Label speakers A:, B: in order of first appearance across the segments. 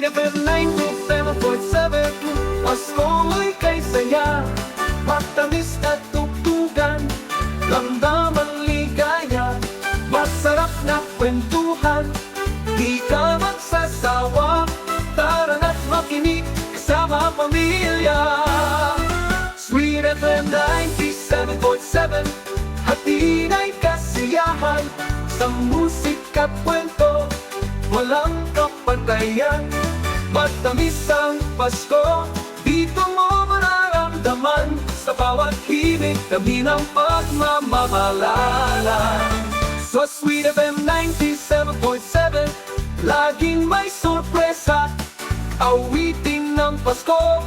A: FM 97.7, Pasko mo'y kay saya, matamis at tugtugan, damdaman ligaya, masarap na kwentuhan, di ka magsasawa, tara na't makinig kasama pamilya. Sweet FM 97.7, hatid ay kasiyahan, sa musika at kwento, walang kapantayan. Matamis ang Pasko, dito mo mararamdaman, sa bawat himig kami ng pagmamahalalan. Sa Sweet FM 97.7, laging may sorpresa, awitin ng Pasko,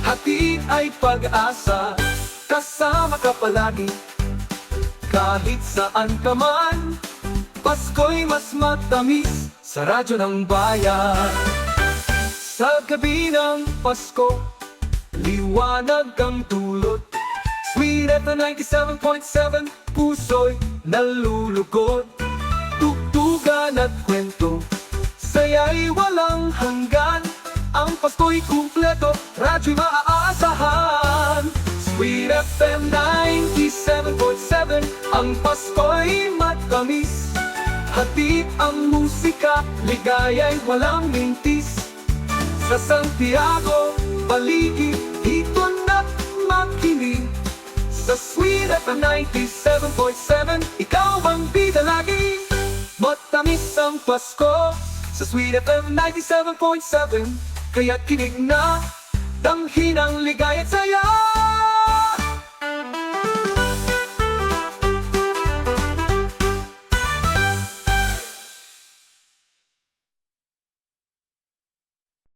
A: hatid ay pag-asa. Kasama ka palagi, kahit saan ka man, Pasko'y mas matamis sa radyo ng bayan. Sa gabi ng Pasko, liwanag ang dulot, Sweet FM 97.7, puso'y nalulugod, tugtugan at kwento, saya'y walang hanggan. Ang Pasko'y kumpleto, radyo'y maaasahan. Sweet FM 97.7, ang Pasko'y matamis, hatid ang musika, ligaya'y walang mintis. Sa Santiago, Baligid, dito na't makinig. Sa Sweet FM 97.7, ikaw ang bida lagi. Matamis ang Pasko, sa Sweet FM 97.7, kaya't kinig na, damhin ang ligaya't saya.